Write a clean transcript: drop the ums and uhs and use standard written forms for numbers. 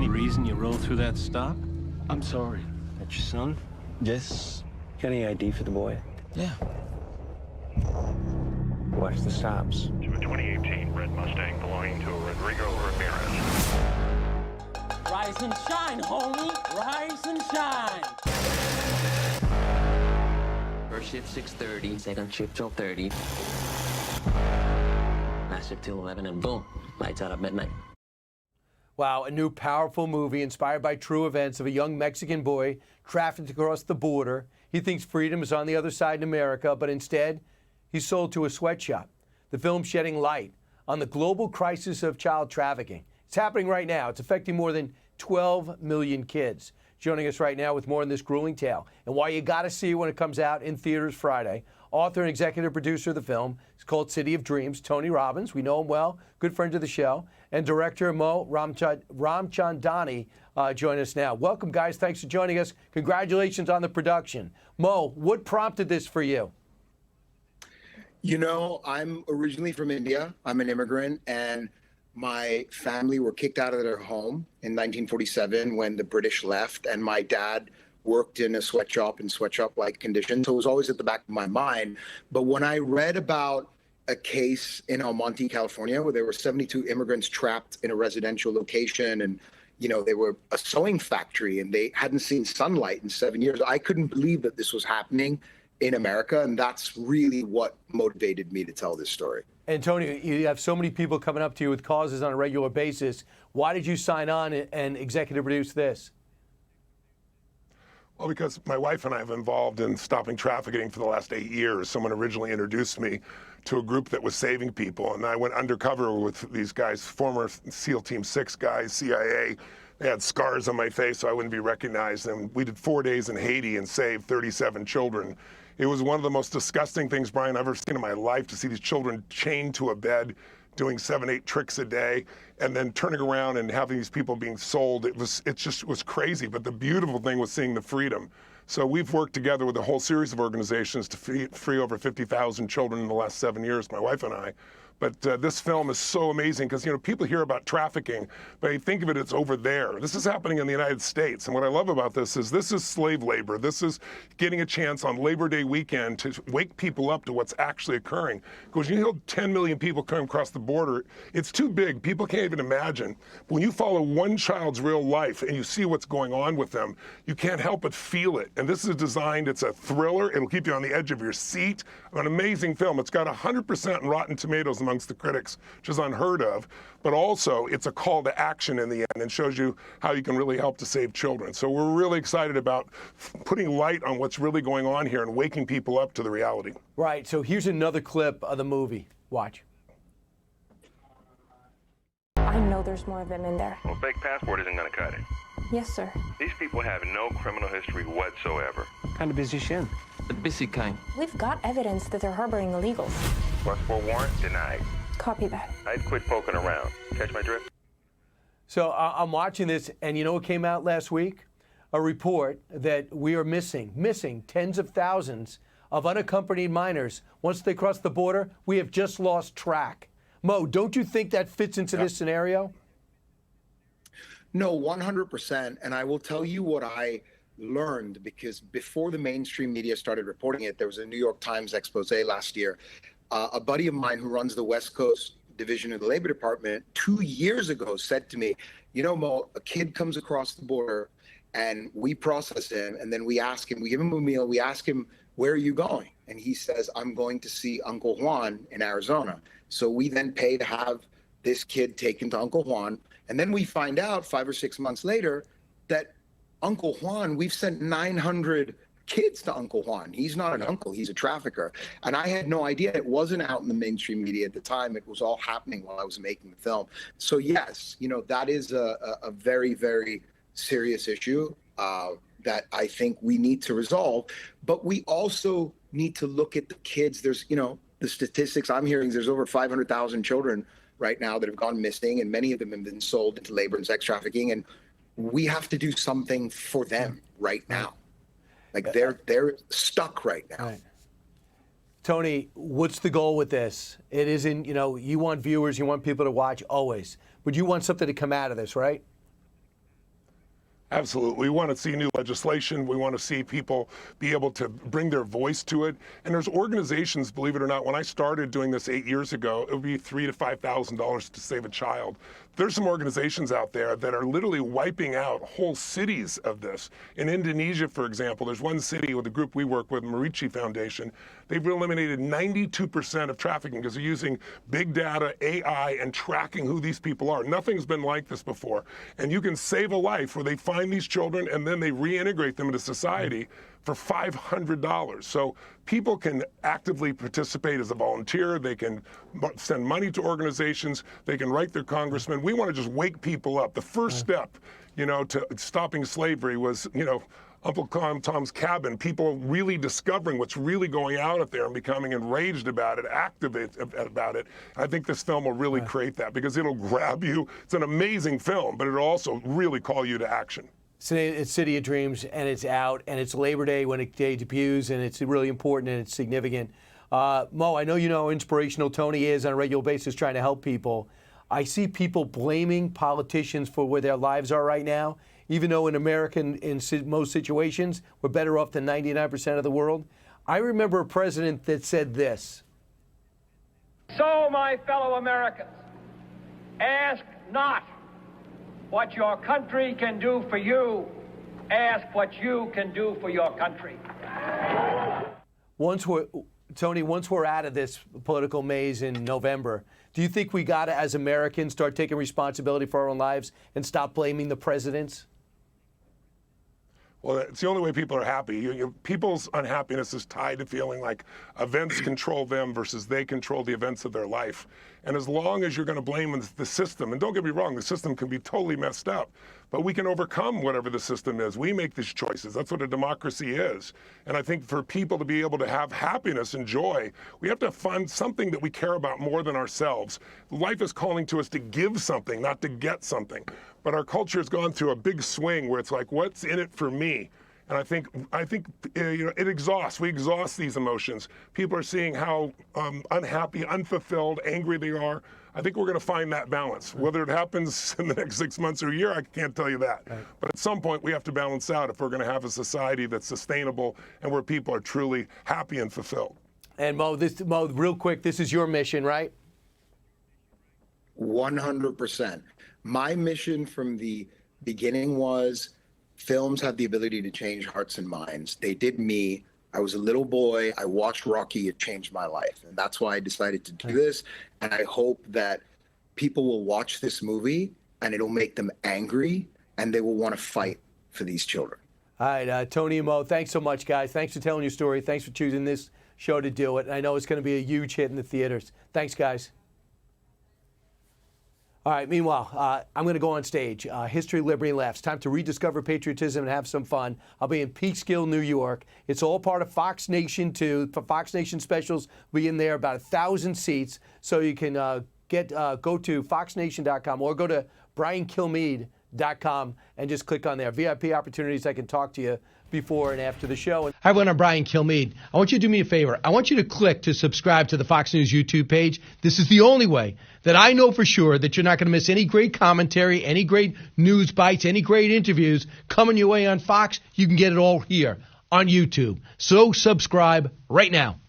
Any reason you roll through that stop? I'm sorry. That's your son? Yes. Got any ID for the boy? Yeah. Watch the stops. To a 2018 red Mustang belonging to Rodrigo Ramirez. Rise and shine, homie. Rise and shine. First shift 6:30, second shift 12:30. Last shift till 11, and boom, lights out at midnight. Wow, a new powerful movie inspired by true events of a young Mexican boy trafficked across the border. He thinks freedom is on the other side in America, but instead, he's sold to a sweatshop. The film shedding light on the global crisis of child trafficking. It's happening right now. It's affecting more than 12 million kids. Joining us right now with more on this grueling tale and why you got to see it when it comes out in theaters Friday. Author and executive producer of the film. It's called City of Dreams. Tony Robbins. We know him well. Good friend of the show. And director Mohit Ramchandani join us now. Welcome, guys. Thanks for joining us. Congratulations on the production. Mo, what prompted this for you? You know, I'm originally from India. I'm an immigrant, and my family were kicked out of their home in 1947 when the British left, and my dad worked in a sweatshop in sweatshop-like conditions, so it was always at the back of my mind. But when I read about a case in El Monte, California, where there were 72 immigrants trapped in a residential location, and you know, they were a sewing factory, and they hadn't seen sunlight in 7 years, I couldn't believe that this was happening in America, and that's really what motivated me to tell this story. And Tony, you have so many people coming up to you with causes on a regular basis. Why did you sign on and executive produce this? Well, because my wife and I have been involved in stopping trafficking for the last 8 years. Someone originally introduced me to a group that was saving people, and I went undercover with these guys, former SEAL Team 6 guys, CIA. They had scars on my face so I wouldn't be recognized, and we did 4 days in Haiti and saved 37 children. It was one of the most disgusting things, Brian, I've ever seen in my life, to see these children chained to a bed, doing 7, 8 tricks a day, and then turning around and having these people being sold. It just was crazy. But the beautiful thing was seeing the freedom. So we've worked together with a whole series of organizations to free over 50,000 children in the last 7 years, my wife and I. But this film is so amazing because, you know, people hear about trafficking, but they think of it, it's over there. This is happening in the United States. And what I love about this is slave labor. This is getting a chance on Labor Day weekend to wake people up to what's actually occurring. Because you know, 10 million people come across the border. It's too big. People can't even imagine. When you follow one child's real life and you see what's going on with them, you can't help but feel it. And this is designed, it's a thriller. It'll keep you on the edge of your seat. An amazing film. It's got 100% in Rotten Tomatoes amongst the critics, which is unheard of, but also it's a call to action in the end and shows you how you can really help to save children. So we're really excited about putting light on what's really going on here and waking people up to the reality. Right, so here's another clip of the movie. Watch. I know there's more of them in there. Well, fake passport isn't going to cut it. Yes, sir. These people have no criminal history whatsoever. Kind of busy shin. The busy kind. We've got evidence that they're harboring illegals. Plus for warrant, denied. Copy that. I'd quit poking around. Catch my drift? So I'm watching this, and you know what came out last week? A report that we are missing tens of thousands of unaccompanied minors. Once they cross the border, we have just lost track. Mo, don't you think that fits into this scenario? No, 100%. And I will tell you what I learned, because before the mainstream media started reporting it, there was a New York Times expose last year. A buddy of mine who runs the West Coast division of the Labor Department 2 years ago said to me, you know, Mo, a kid comes across the border and we process him, and then we ask him, we give him a meal, we ask him, where are you going? And he says, I'm going to see Uncle Juan in Arizona. So we then pay to have this kid taken to Uncle Juan. And then we find out 5 or 6 months later that Uncle Juan, we've sent 900 kids to Uncle Juan. He's not an uncle, he's a trafficker. And I had no idea. It wasn't out in the mainstream media at the time. It was all happening while I was making the film. So yes, you know, that is a very, very serious issue that I think we need to resolve. But we also need to look at the kids. There's, you know, the statistics I'm hearing, there's over 500,000 children right now that have gone missing, and many of them have been sold into labor and sex trafficking. And we have to do something for them right now. Like they're stuck right now. Right. Tony, what's the goal with this? It isn't, you know, you want viewers, you want people to watch always, but you want something to come out of this, right? Absolutely. We want to see new legislation. We want to see people be able to bring their voice to it. And there's organizations, believe it or not, when I started doing this 8 years ago, it would be $3,000 to $5,000 to save a child. There's some organizations out there that are literally wiping out whole cities of this. In Indonesia, for example, there's one city with a group we work with, Marici Foundation. They've eliminated 92% of trafficking because they're using big data, AI, and tracking who these people are. Nothing's been like this before. And you can save a life where they find these children and then they reintegrate them into society for $500. So people can actively participate as a volunteer. They can send money to organizations. They can write their congressman. We want to just wake people up. The first step, to stopping slavery was, Uncle Tom's Cabin, people really discovering what's really going out there and becoming enraged about it, activate about it. I think this film will really create that because it'll grab you. It's an amazing film, but it'll also really call you to action. It's City of Dreams, and it's out, and it's Labor Day when it debuts, and it's really important and it's significant. Mo, I know you know how inspirational Tony is on a regular basis trying to help people. I see people blaming politicians for where their lives are right now, even though in America, in most situations, we're better off than 99% of the world. I remember a president that said this. So, my fellow Americans, ask not what your country can do for you, ask what you can do for your country. Once we're out of this political maze in November, do you think we got to, as Americans, start taking responsibility for our own lives and stop blaming the presidents? Well, it's the only way people are happy. People's unhappiness is tied to feeling like events control them versus they control the events of their life. And as long as you're going to blame the system, and don't get me wrong, the system can be totally messed up, but we can overcome whatever the system is. We make these choices. That's what a democracy is. And I think for people to be able to have happiness and joy, we have to find something that we care about more than ourselves. Life is calling to us to give something, not to get something. But our culture has gone through a big swing where it's like, what's in it for me? And I think it exhausts. We exhaust these emotions. People are seeing how unhappy, unfulfilled, angry they are. I think we're going to find that balance. Whether it happens in the next 6 months or a year, I can't tell you that. Right. But at some point, we have to balance out if we're going to have a society that's sustainable and where people are truly happy and fulfilled. And Mo, real quick, this is your mission, right? 100%. My mission from the beginning was films have the ability to change hearts and minds. They did me. I was a little boy. I watched Rocky. It changed my life. And that's why I decided to do this. And I hope that people will watch this movie and it'll make them angry and they will want to fight for these children. All right, Tony and Mo, thanks so much, guys. Thanks for telling your story. Thanks for choosing this show to do it. I know it's going to be a huge hit in the theaters. Thanks, guys. All right, meanwhile, I'm going to go on stage. History, Liberty, and Laughs. Time to rediscover patriotism and have some fun. I'll be in Peekskill, New York. It's all part of Fox Nation, too. Fox Nation specials will be in there, about 1,000 seats. So you can go to foxnation.com or go to briankilmeade.com and just click on there. VIP opportunities. I can talk to you before and after the show. Hi, everyone. I'm Brian Kilmeade. I want you to do me a favor. I want you to click to subscribe to the Fox News YouTube page. This is the only way that I know for sure that you're not going to miss any great commentary, any great news bites, any great interviews coming your way on Fox. You can get it all here on YouTube. So subscribe right now.